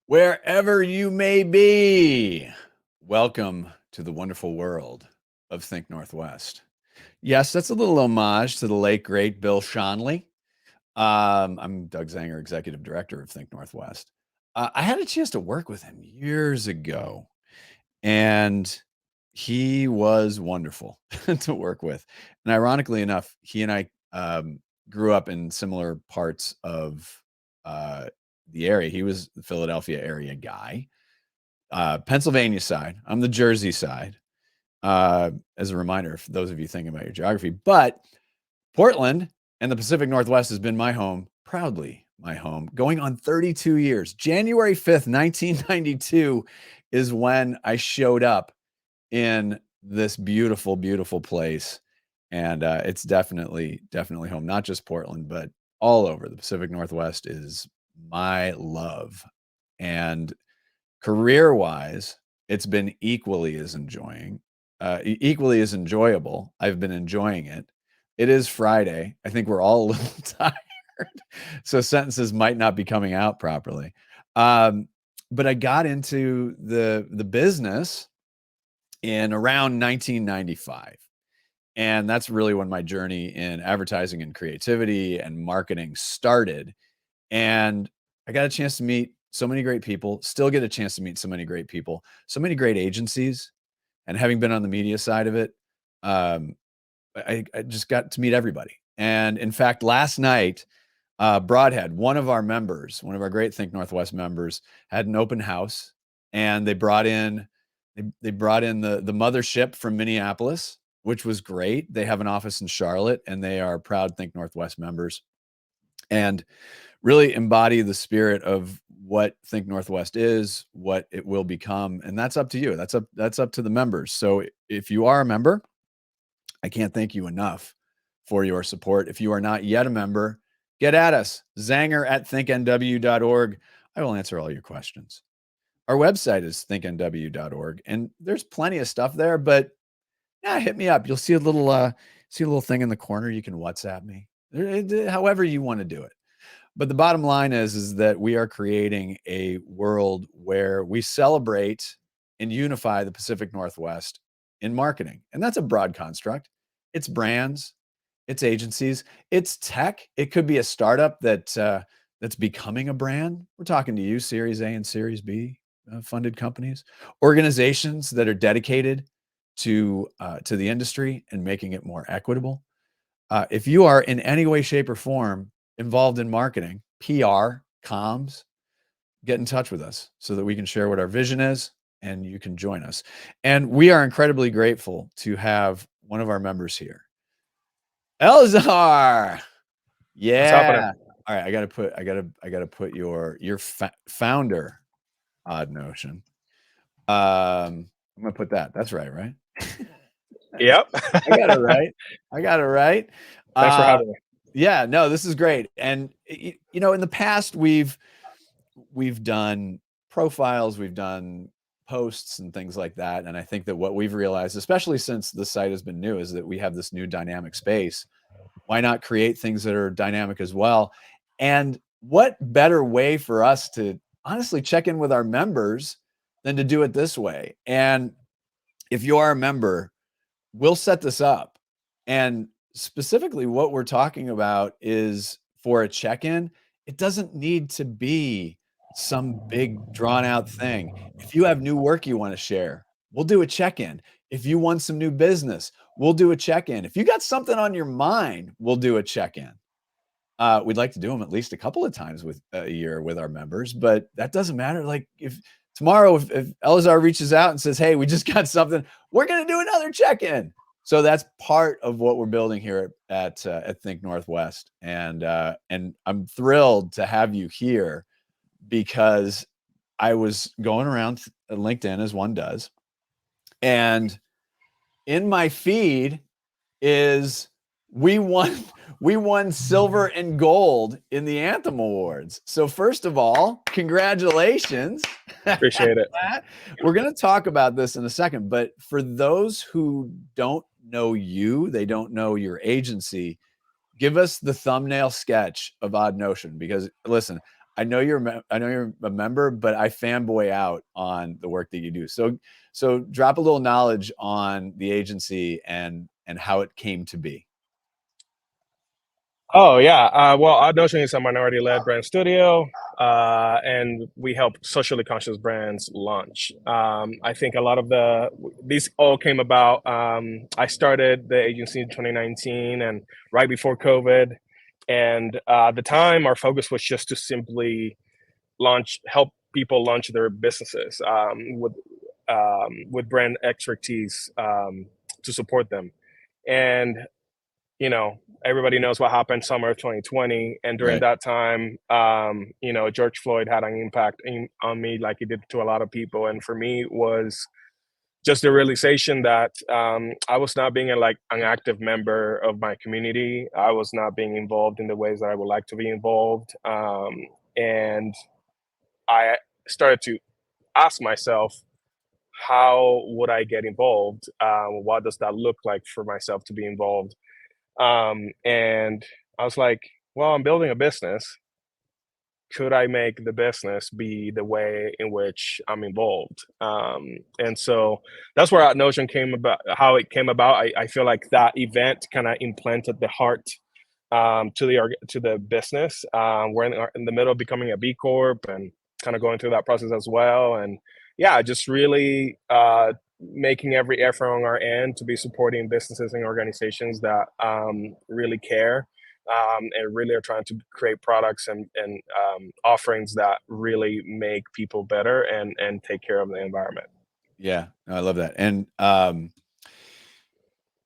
Wherever you may be, welcome to the wonderful world of Think Northwest. Yes, that's a little homage to the late, great Bill Schonely. I'm Doug Zanger, Executive Director of Think Northwest. I had a chance to work with him years ago, and he was wonderful to work with. And ironically enough, he and I grew up in similar parts of the area. He was the Philadelphia area guy, Pennsylvania side. I'm the Jersey side. As a reminder, for those of you thinking about your geography, but Portland and the Pacific Northwest has been my home, proudly my home, going on 32 years. January 5th, 1992 is when I showed up in this beautiful, beautiful place. And it's definitely home, not just Portland, but all over. The Pacific Northwest is my love. And career-wise, it's been equally as enjoyable. I've been enjoying it. It is Friday. I think we're all a little tired, so sentences might not be coming out properly. But I got into the business in around 1995. And that's really when my journey in advertising and creativity and marketing started. And I got a chance to meet so many great people, still get a chance to meet so many great people, so many great agencies. And having been on the media side of it, I just got to meet everybody. And in fact, last night, Broadhead, one of our great Think Northwest members, had an open house, and they brought in the mothership from Minneapolis, which was great. They have an office in Charlotte, and they are proud Think Northwest members, and really embody the spirit of what Think Northwest is, what it will become, and that's up to you. That's up to the members. So if you are a member, I can't thank you enough for your support. If you are not yet a member, get at us, zanger@thinknw.org. I will answer all your questions. Our website is thinknw.org, and there's plenty of stuff there, but hit me up. You'll see a little thing in the corner. You can WhatsApp me, however you want to do it. But the bottom line is that we are creating a world where we celebrate and unify the Pacific Northwest in marketing. And that's a broad construct. It's brands, it's agencies, it's tech. It could be a startup that's becoming a brand. We're talking to you, Series A and Series B funded companies, organizations that are dedicated to the industry and making it more equitable. If you are in any way, shape, or form involved in marketing, PR, comms, get in touch with us so that we can share what our vision is and you can join us. And we are incredibly grateful to have one of our members here, Eleazar. Yeah. All right. I gotta put your founder, Odd Notion. I'm gonna put that. That's right? Yep. I got it right. Thanks for having me. Yeah, no, this is great. And in the past, we've done profiles, we've done posts and things like that. And I think that what we've realized, especially since the site has been new, is that we have this new dynamic space. Why not create things that are dynamic as well? And what better way for us to honestly check in with our members than to do it this way? And if you are a member, we'll set this up. And specifically what we're talking about is for a check-in, it doesn't need to be some big drawn out thing. If you have new work you want to share, we'll do a check-in. If you want some new business, we'll do a check-in. If you got something on your mind, we'll do a check-in. We'd like to do them at least a couple of times with a year with our members, but that doesn't matter. Like if tomorrow, if Eleazar reaches out and says, hey, we just got something, we're going to do another check-in. So that's part of what we're building here at Think Northwest. And I'm thrilled to have you here because I was going around LinkedIn as one does. And in my feed is we won silver and gold in the Anthem Awards. So first of all, congratulations. Appreciate it. We're going to talk about this in a second, but for those who don't know you, they don't know your agency, give us the thumbnail sketch of Odd Notion, because listen, I know you're a member, but I fanboy out on the work that you do. So drop a little knowledge on the agency and how it came to be. Oh yeah. Well, Notion is a minority-led brand studio, and we help socially conscious brands launch. I think a lot of these all came about. I started the agency in 2019, and right before COVID, and at the time, our focus was just to simply help people launch their businesses with brand expertise to support them, and everybody knows what happened summer of 2020. And during Right. that time, George Floyd had an impact on me like it did to a lot of people. And for me, it was just the realization that I was not being an active member of my community. I was not being involved in the ways that I would like to be involved. And I started to ask myself, how would I get involved? What does that look like for myself to be involved? And I was like, well, I'm building a business. Could I make the business be the way in which I'm involved? And so that's where Notion came about, how it came about. I feel like that event kind of implanted the heart to the business. We're in the middle of becoming a B Corp and kind of going through that process as well. And yeah, just really making every effort on our end to be supporting businesses and organizations that really care and really are trying to create products and offerings that really make people better and take care of the environment. Yeah, no, I love that. And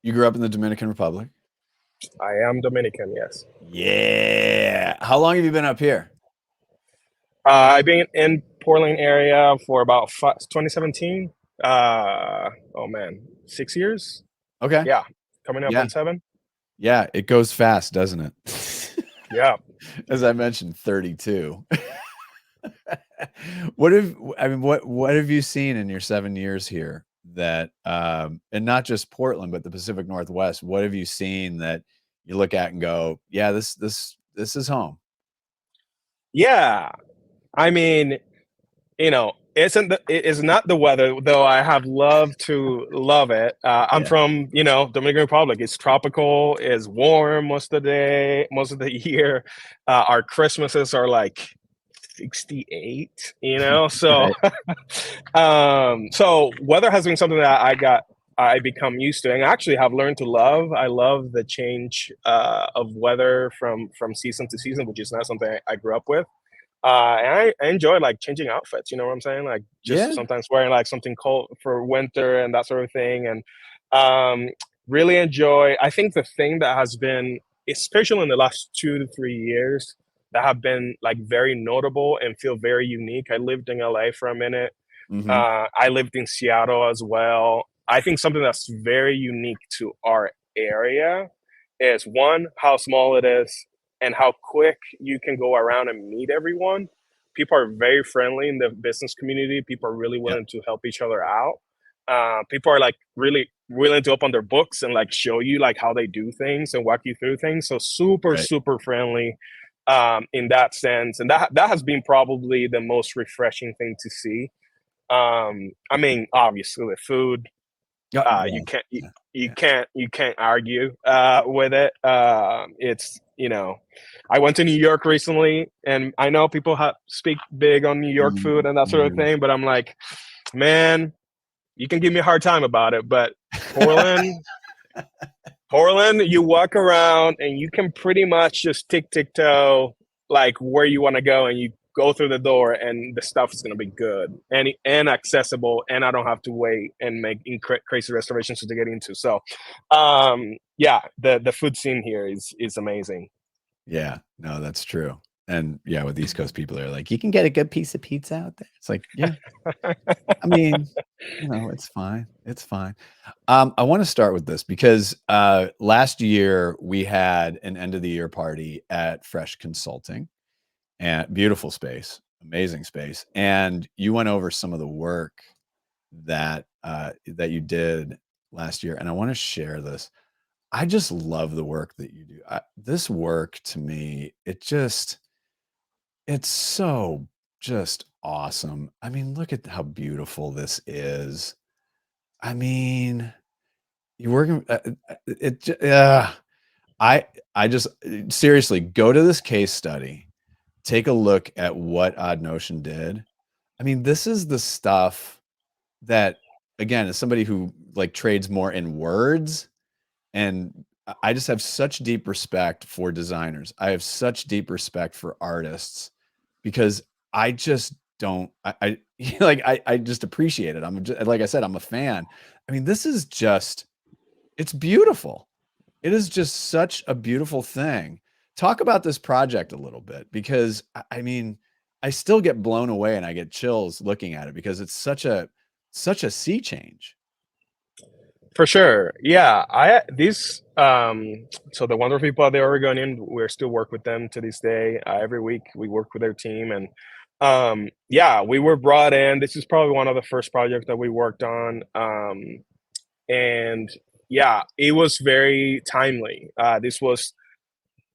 you grew up in the Dominican Republic. I am Dominican, yes. Yeah. How long have you been up here? I've been in Portland area for about 2017. Oh man, 6 years. Okay. Yeah, coming up on 7. Yeah, it goes fast, doesn't it? Yeah. As I mentioned, 32. What have you seen in your 7 years here that and not just Portland, but the Pacific Northwest? What have you seen that you look at and go, yeah, this is home? Yeah. I mean, it is not the weather, though I have loved to love it. I'm from, Dominican Republic. It's tropical, it's warm most of the year. Our Christmases are like 68, so so weather has been something that I become used to and actually have learned to love. I love the change of weather from season to season, which is not something I grew up with. And I enjoy like changing outfits, you know what I'm saying? Like just sometimes wearing like something cold for winter and that sort of thing. And really enjoy, I think the thing that has been, especially in the last 2 to 3 years, that have been like very notable and feel very unique. I lived in LA for a minute. Mm-hmm. I lived in Seattle as well. I think something that's very unique to our area is, one, how small it is and how quick you can go around and meet everyone. People are very friendly in the business community. People are really willing to help each other out. People are like really willing to open their books and like show you like how they do things and walk you through things. So super friendly in that sense. And that has been probably the most refreshing thing to see. I mean, obviously the food, you can't argue with it. It's, I went to New York recently, and I know people speak big on New York food and that sort of thing, but I'm like, man, you can give me a hard time about it, but Portland, you walk around and you can pretty much just tick-toe like where you want to go, and you go through the door and the stuff is going to be good and accessible, and I don't have to wait and make crazy reservations to get into. So yeah, the food scene here is amazing. Yeah, no, that's true. And yeah, with East Coast people, are like, you can get a good piece of pizza out there. It's like, yeah, I mean, it's fine. It's fine. I want to start with this because last year we had an end of the year party at Fresh Consulting, and beautiful space, amazing space. And you went over some of the work that you did last year. And I want to share this. I just love the work that you do. This work to me, It's so just awesome. I mean, look at how beautiful this is. I mean, you're working. I I just seriously go to this case study. Take a look at what Odd Notion did. I mean, this is the stuff that, again, as somebody who like trades more in words, and I just have such deep respect for designers. I have such deep respect for artists because I just don't. I like I just appreciate it. I'm just, like I said, I'm a fan. I mean, this is just it's beautiful. It is just such a beautiful thing. Talk about this project a little bit because I mean, I still get blown away and I get chills looking at it because it's such a sea change. For sure. Yeah. So the wonderful people at the Oregonian, we're still work with them to this day. Every week we work with their team, and yeah, we were brought in. This is probably one of the first projects that we worked on. And yeah, it was very timely. This was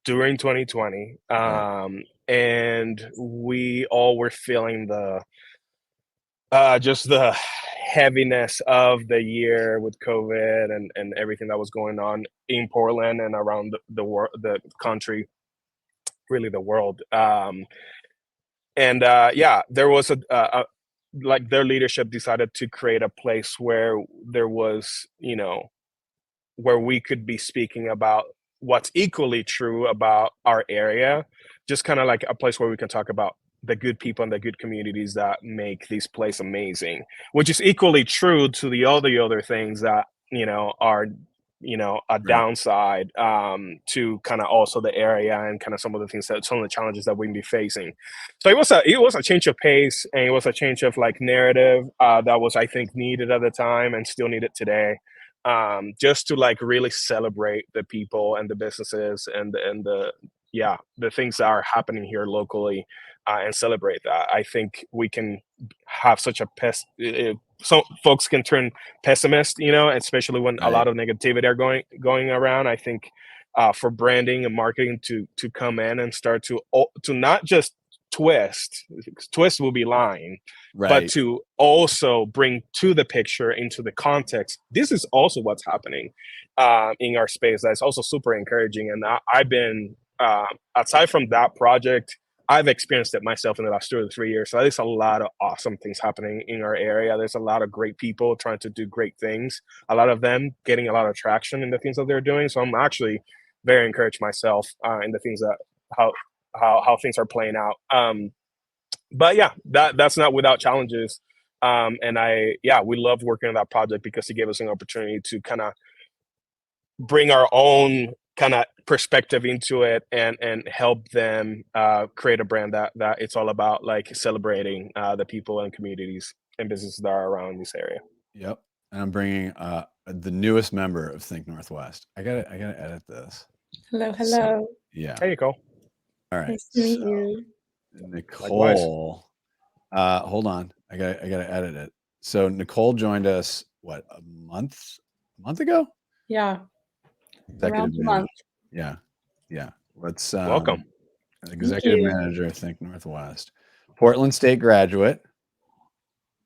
during 2020. Right. And we all were feeling just the heaviness of the year with COVID and everything that was going on in Portland and around the world, the country, really the world. And yeah, there was like their leadership decided to create a place where there was, where we could be speaking about what's equally true about our area, just kind of like a place where we can talk about the good people and the good communities that make this place amazing, which is equally true to the other things that are a Right. downside to kind of also the area and kind of some of the things that some of the challenges that we'd be facing. So it was a change of pace, and it was a change of like narrative that was, I think, needed at the time and still needed today, just to like really celebrate the people and the businesses and the things that are happening here locally, and celebrate that. I think we can have such a some folks can turn pessimist, especially when a Right. lot of negativity are going around. I think for branding and marketing to come in and start to not just twist will be lying, but Right. to also bring to the picture, into the context, this is also what's happening in our space. That's also super encouraging. And I've been, aside from that project, I've experienced it myself in the last 2 or 3 years. So there's a lot of awesome things happening in our area. There's a lot of great people trying to do great things. A lot of them getting a lot of traction in the things that they're doing. So I'm actually very encouraged myself in the things that how how things are playing out. But yeah, that's not without challenges. And we loved working on that project because it gave us an opportunity to kind of bring our own kind of perspective into it and help them create a brand that it's all about like celebrating the people and communities and businesses that are around this area. Yep. And I'm bringing the newest member of Think Northwest. I gotta edit this. Hello, So, hello. yeah. There you go. All right. Nice to meet So you. Likewise. Nicole, hold on. I gotta edit it. So Nicole joined us what, a month ago? Yeah, Executive around a manager. month. Yeah. Yeah. Let's Welcome. Thank executive you. manager, I think Northwest. Portland State graduate.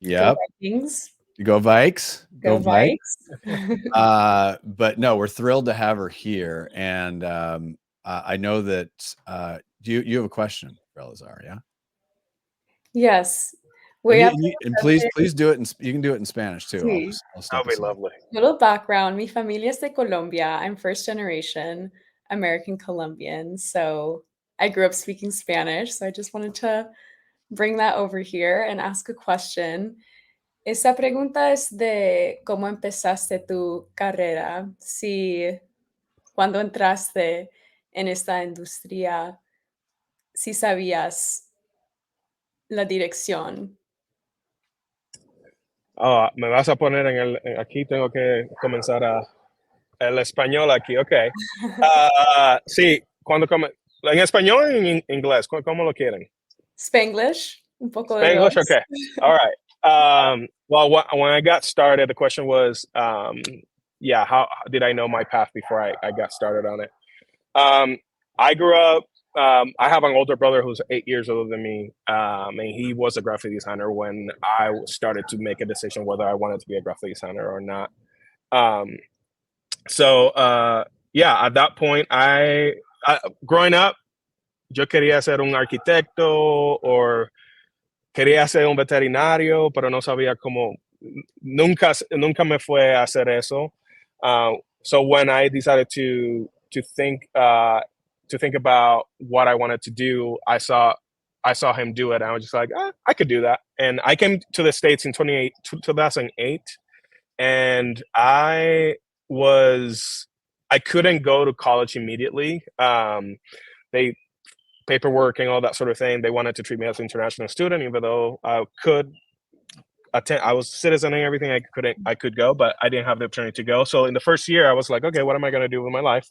Go Yep. Vikings. Go Vikes. Go Go Vikes. Vikes. But no, we're thrilled to have her here. And I know that you have a question for Eleazar, yeah? Yes. And, Voy a and please preguntarte, do it. You can do it in Spanish too. sí, I'll That step would be aside. lovely. little background. Mi familia es de Colombia. I'm first generation American Colombian. So I grew up speaking Spanish. So I just wanted to bring that over here and ask a question. Esa pregunta es de cómo empezaste tu carrera. Si cuando entraste en esta industria, si sabías la dirección. Me vas a poner aquí tengo que comenzar el español aquí, ok. Sí, en español o en inglés, ¿cómo lo quieren? Spanglish, un poco de Spanglish, dos. okay. All right. Well, when I got started, the question was, how did I know my path before I got started on it? I grew up I have an older brother who's 8 years older than me, and he was a graphic designer when I started to make a decision whether I wanted to be a graphic designer or not. Um, yeah, at that point, growing up, yo quería ser un arquitecto o quería ser un veterinario, pero no sabía cómo. Nunca me fue a hacer eso. So when I decided to think about what I wanted to do, I saw him do it. And I was just like, I could do that. And I came to the States in 2008, and I couldn't go to college immediately. They paperwork and all that sort of thing. They wanted to treat me as an international student, even though I could attend. I was a citizen and everything. I could go, but I didn't have the opportunity to go. So in the first year, I was like, okay, what am I going to do with my life?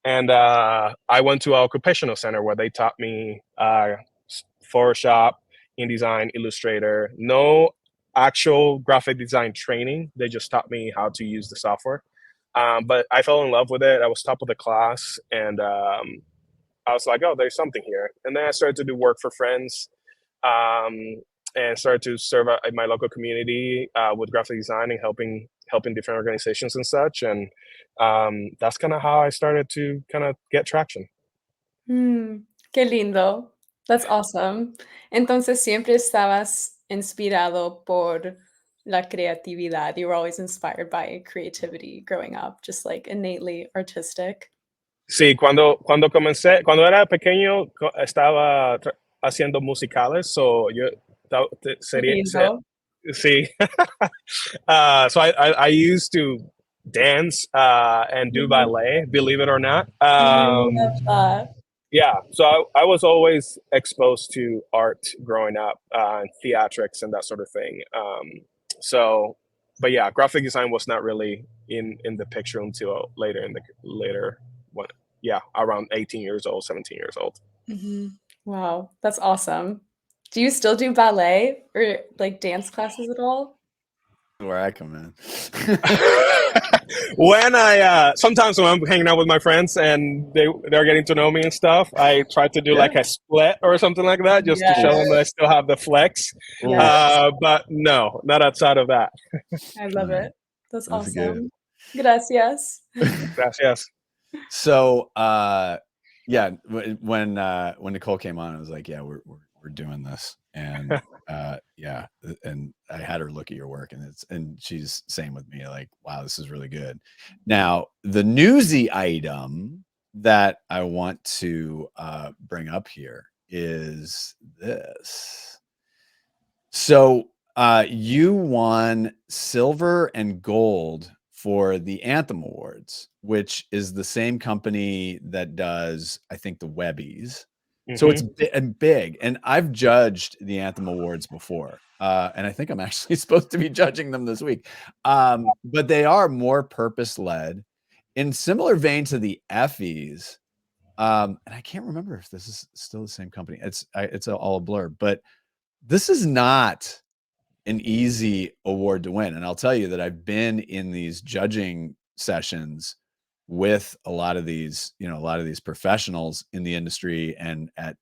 And I went to an occupational center where they taught me Photoshop, InDesign, Illustrator. No actual graphic design training. They just taught me how to use the software. But I fell in love with it. I was top of the class, and I was like, oh, there's something here. And then I started to do work for friends, and started to serve in my local community with graphic design and helping different organizations and such. And that's kind of how I started to kind of get traction. Qué lindo. That's awesome. Entonces siempre estabas inspirado por la creatividad. You were always inspired by creativity growing up, just like innately artistic. Sí, cuando era pequeño, estaba haciendo musicales, so yo sería, Lindo. sí. So I used to dance and do ballet, believe it or not. I love that. Yeah, so I was always exposed to art growing up, theatrics and that sort of thing. But yeah, graphic design was not really in the picture until later when, yeah, around 18 years old, 17 years old. Wow, that's awesome. Do you still do ballet or like dance classes at all? Where I come in. When sometimes when I'm hanging out with my friends and they're getting to know me and stuff, I try to do like a split or something like that, just to show them that I still have the flex. Yes. But no, not outside of that. I love it. That's That's good. awesome. Gracias. Gracias. So yeah, when Nicole came on, I was like, yeah, we're doing this. And yeah, and I had her look at your work, and she's saying with me like, wow, this is really good. Now, the newsy item that I want to bring up here is this. So you won silver and gold for the Anthem Awards, which is the same company that does, I think, the Webbies. So it's big, and I've judged the Anthem Awards before, and I think I'm actually supposed to be judging them this week. But they are more purpose-led, in similar vein to the Effies. And I can't remember if this is still the same company. It's all a blur, but this is not an easy award to win. And I'll tell you that I've been in these judging sessions with a lot of these professionals in the industry and at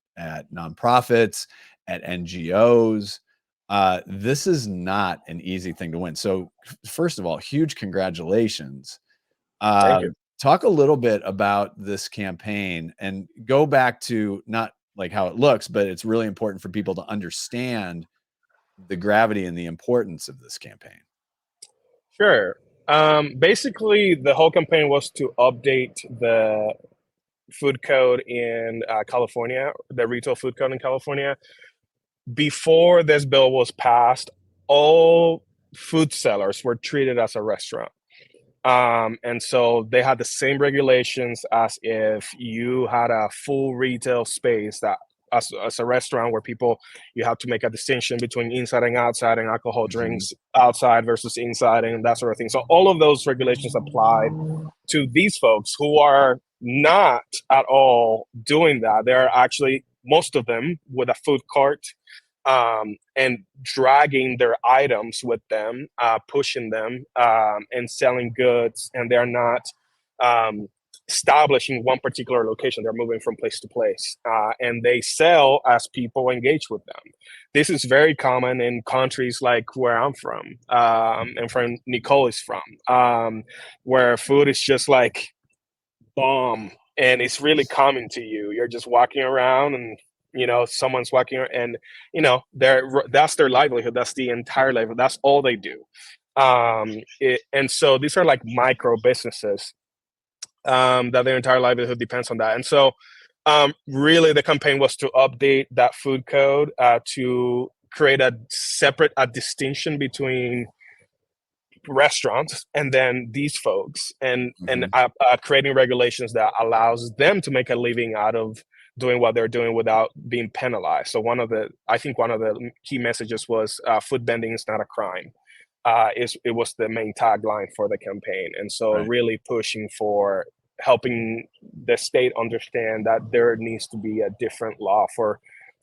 nonprofits, at NGOs. This is not an easy thing to win. So first of all, huge congratulations. Thank you. Talk a little bit about this campaign and go back to not like how it looks, but it's really important for people to understand the gravity and the importance of this campaign. Sure. Basically, the whole campaign was to update the food code in California, the retail food code in California. Before this bill was passed, all food sellers were treated as a restaurant. And so they had the same regulations as if you had a full retail space that as a restaurant where you have to make a distinction between inside and outside and alcohol drinks outside versus inside and that sort of thing. So all of those regulations applied to these folks who are not at all doing that. They're actually, most of them, with a food cart and dragging their items with them, pushing them and selling goods. And they're not established in one particular location. They're moving from place to place, and they sell as people engage with them. This is very common in countries like where I'm from, and from Nicole is from, where food is just like bomb, and it's really coming to you. You're just walking around, and someone's walking and that's their livelihood. That's the entire livelihood. That's all they do. And so these are like micro businesses, that their entire livelihood depends on that. And so really the campaign was to update that food code, to create a distinction between restaurants and then these folks, and creating regulations that allows them to make a living out of doing what they're doing without being penalized. So I think one of the key messages was, food vending is not a crime. It was the main tagline for the campaign. And so really pushing for helping the state understand that there needs to be a different law for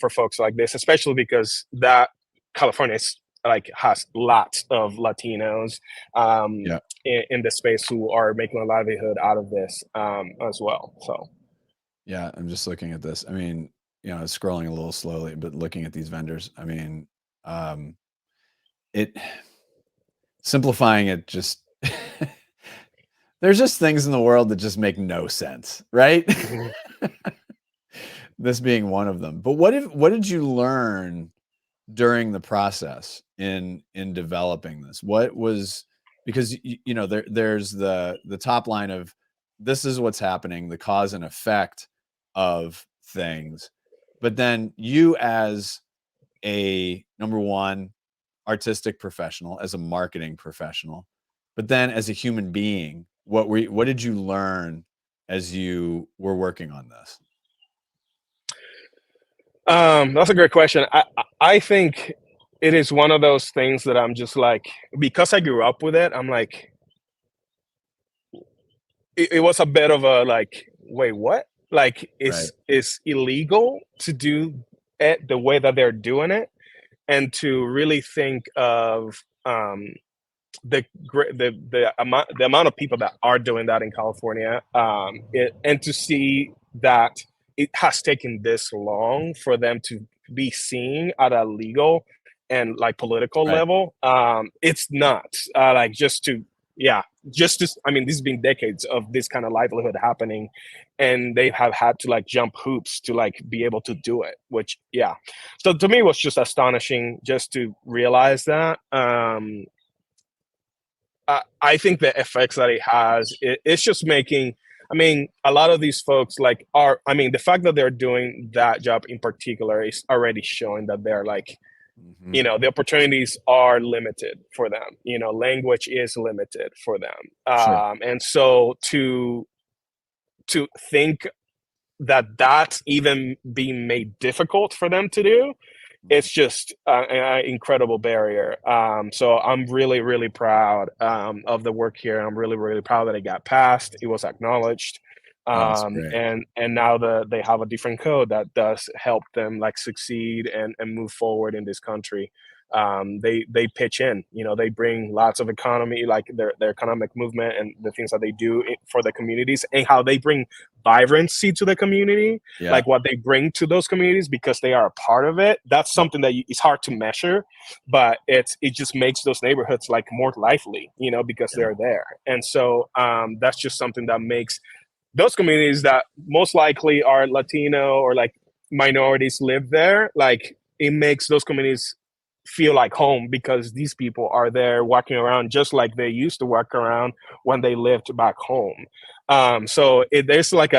folks like this, especially because that California is has lots of Latinos in the space who are making a livelihood out of this, as well. So yeah, I'm just looking at this. I mean, scrolling a little slowly, but looking at these vendors, I mean, simplifying it, just there's just things in the world that just make no sense, right? This being one of them. But what did you learn during the process in developing this? What was, because there's the top line of this is what's happening, the cause and effect of things, but then you as a number one artistic professional, as a marketing professional, but then as a human being, what did you learn as you were working on this? That's a great question. I think it is one of those things that I'm just like, because I grew up with it, I'm like, it was a bit of a like, wait, what? Like, it's illegal to do it the way that they're doing it, and to really think of the amount of people that are doing that in California, and to see that it has taken this long for them to be seen at a legal and like political level. It's nuts. I mean, this has been decades of this kind of livelihood happening, and they have had to like jump hoops to like be able to do it, which, so to me it was just astonishing just to realize that. I think the effects that it has, it's just making, I mean, a lot of these folks the fact that they're doing that job in particular is already showing that they're like, the opportunities are limited for them. Language is limited for them. And so to think that that's even being made difficult for them to do, it's just an incredible barrier. So I'm really, really proud of the work here. I'm really, really proud that it got passed. It was acknowledged. And now they have a different code that does help them like succeed and move forward in this country. They pitch in, they bring lots of economy, like their economic movement and the things that they do for the communities, and how they bring vibrancy to the community, like what they bring to those communities because they are a part of it. That's something that is hard to measure, but it just makes those neighborhoods like more lively, because they're there. And so that's just something that makes those communities that most likely are Latino or like minorities live there, like it makes those communities feel like home, because these people are there walking around just like they used to walk around when they lived back home. So there's like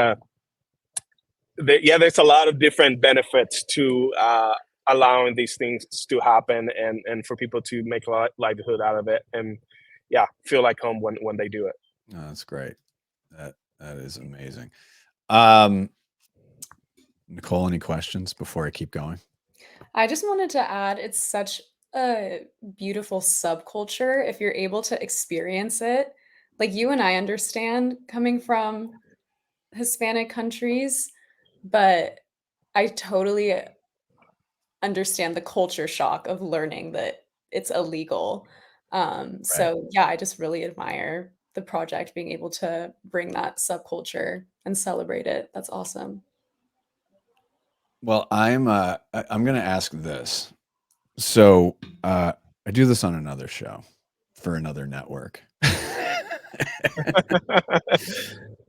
there's a lot of different benefits to allowing these things to happen, and for people to make a livelihood out of it, and feel like home when they do it. Oh, that's great. That is amazing. Nicole, any questions before I keep going? I just wanted to add, it's such a beautiful subculture if you're able to experience it. Like, you and I understand coming from Hispanic countries, but I totally understand the culture shock of learning that it's illegal. So yeah, I just really admire the project, being able to bring that subculture and celebrate it. That's awesome. Well, I'm going to ask this. So I do this on another show for another network.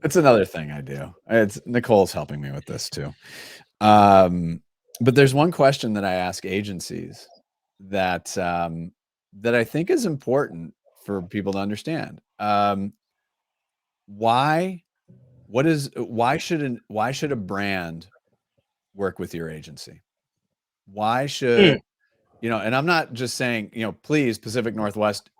It's another thing I do. It's Nicole's helping me with this too. But there's one question that I ask agencies that that I think is important for people to understand. Why should a brand work with your agency? Why should and I'm not just saying, please, Pacific Northwest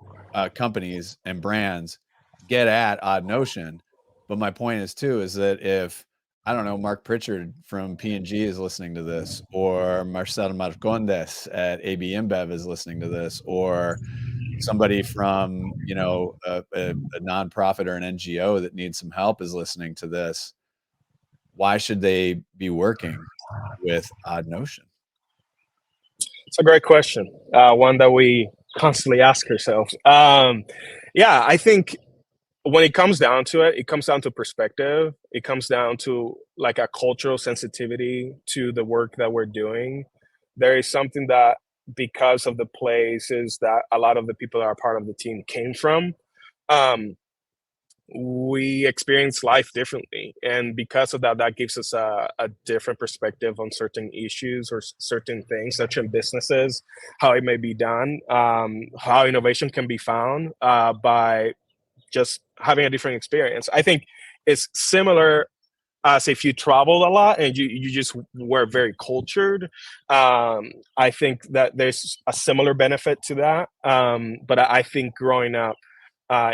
companies and brands get at Odd Notion. But my point is that if, I don't know, Mark Pritchard from P&G is listening to this, or Marcel Marcondes at AB InBev is listening to this, or somebody from, a nonprofit or an NGO that needs some help is listening to this, why should they be working with Odd Notion? It's a great question. One that we constantly ask ourselves. I think when it comes down to it, it comes down to perspective. It comes down to like a cultural sensitivity to the work that we're doing. There is something that, because of the places that a lot of the people that are part of the team came from, we experience life differently. And because of that, that gives us a different perspective on certain issues or certain things, such in businesses, how it may be done, how innovation can be found by just having a different experience. I think it's similar as if you travel a lot and you just were very cultured. I think that there's a similar benefit to that. But I think growing up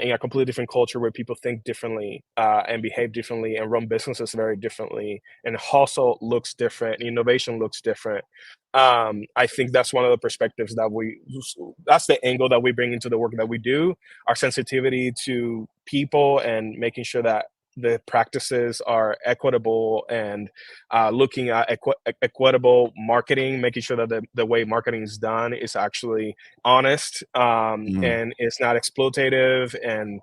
in a completely different culture where people think differently and behave differently and run businesses very differently, and hustle looks different, innovation looks different. I think that's one of the perspectives that's the angle that we bring into the work that we do, our sensitivity to people and making sure that the practices are equitable, and looking at equitable marketing, making sure that the way marketing is done is actually honest and it's not exploitative. And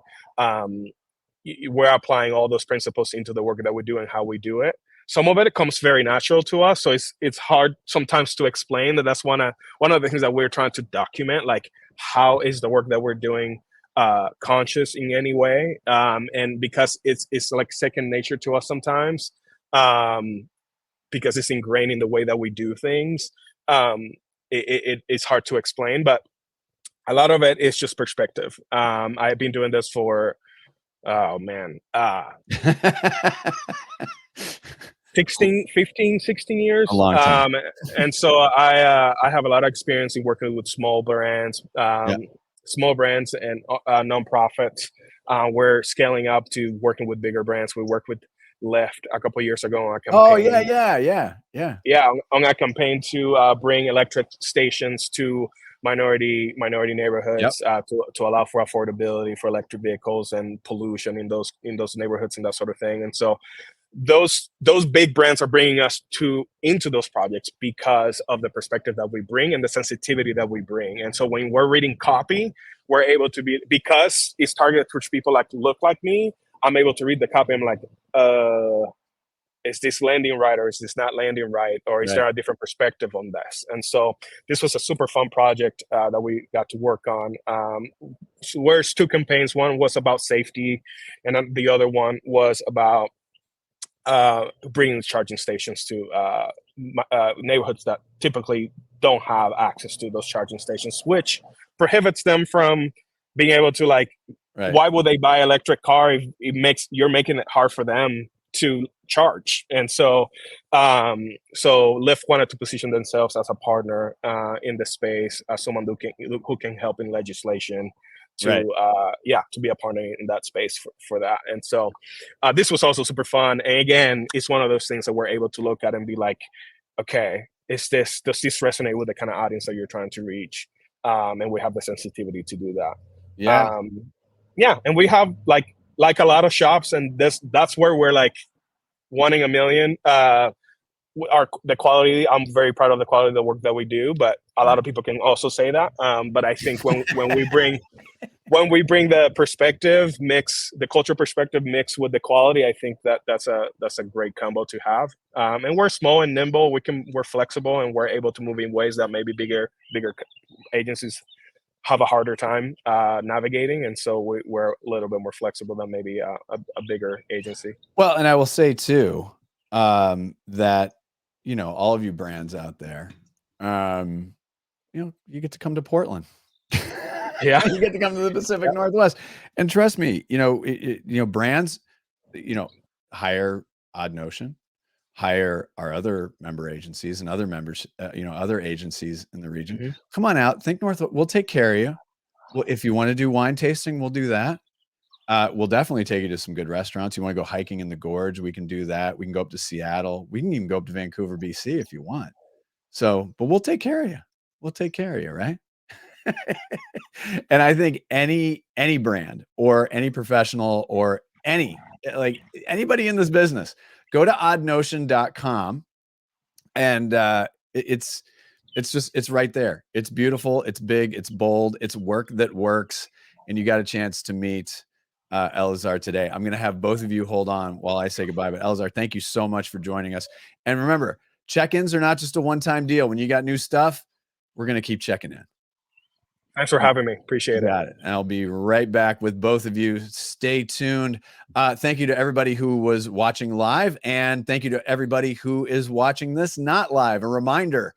we're applying all those principles into the work that we do and how we do it. Some of it comes very natural to us, so it's hard sometimes to explain that. That's one of the things that we're trying to document, like how is the work that we're doing conscious in any way, and because it's like second nature to us sometimes, because it's ingrained in the way that we do things. It's hard to explain, but a lot of it is just perspective. I've been doing this for 15-16 years. A long time. And so I have a lot of experience in working with small brands, small brands and nonprofits. We're scaling up to working with bigger brands. We worked with Lyft a couple of years ago on a campaign. Oh yeah. On a campaign to bring electric stations to minority neighborhoods, to allow for affordability for electric vehicles and pollution in those neighborhoods and that sort of thing. And so those big brands are bringing us into those projects because of the perspective that we bring and the sensitivity that we bring. And so when we're reading copy, we're able to because it's targeted towards people like look like me, I'm able to read the copy. I'm like, is this landing right, or is this not landing right, or is there a different perspective on this? And so this was a super fun project that we got to work on. Where's two campaigns. One was about safety, and then the other one was about bringing charging stations to neighborhoods that typically don't have access to those charging stations, which prohibits them from being able to why would they buy an electric car if you're making it hard for them to charge? And so Lyft wanted to position themselves as a partner in the space, as someone who can help in legislation to be a partner in that space for that. And so this was also super fun. And again, it's one of those things that we're able to look at and be like, okay, does this resonate with the kind of audience that you're trying to reach? And we have the sensitivity to do that. And we have like a lot of shops, and that's where we're like wanting $1 million. The quality, I'm very proud of the quality of the work that we do, but a lot of people can also say that. But I think when we bring when we bring the perspective mix, the cultural perspective mix with the quality, I think that's a great combo to have. And we're small and nimble. We're flexible, and we're able to move in ways that maybe bigger agencies have a harder time navigating. And so we're a little bit more flexible than maybe a bigger agency. Well, and I will say too, that, you know, all of you brands out there, you know, you get to come to Portland. Yeah. You get to come to the Pacific Northwest. And trust me, you know, brands, you know, hire Odd Notion, hire our other member agencies and other members, you know, other agencies in the region. Mm-hmm. Come on out, Think North. We'll take care of you. Well, if you want to do wine tasting, we'll do that. We'll definitely take you to some good restaurants. You want to go hiking in the gorge, we can do that. We can go up to Seattle. We can even go up to Vancouver, BC if you want. So, but we'll take care of you. We'll take care of you, right? And I think any brand or any professional or like anybody in this business, go to oddnotion.com, and it's right there. It's beautiful, it's big, it's bold, it's work that works. And you got a chance to meet Eleazar today. I'm going to have both of you hold on while I say goodbye. But Eleazar, thank you so much for joining us. And remember, check-ins are not just a one-time deal. When you got new stuff, we're going to keep checking in. Thanks for having me. Appreciate it. Got it. And I'll be right back with both of you. Stay tuned. Thank you to everybody who was watching live, and thank you to everybody who is watching this not live. A reminder,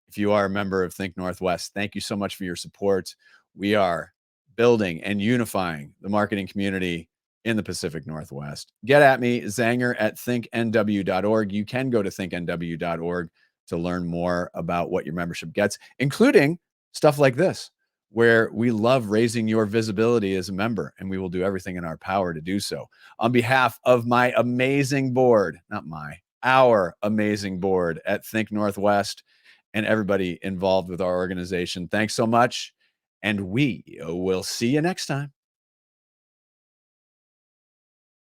if you are a member of Think Northwest, thank you so much for your support. We are building and unifying the marketing community in the Pacific Northwest. Get at me, zanger@thinknw.org. You can go to thinknw.org to learn more about what your membership gets, including stuff like this, where we love raising your visibility as a member, and we will do everything in our power to do so. On behalf of my amazing board, our amazing board at Think Northwest and everybody involved with our organization, thanks so much. And we will see you next time.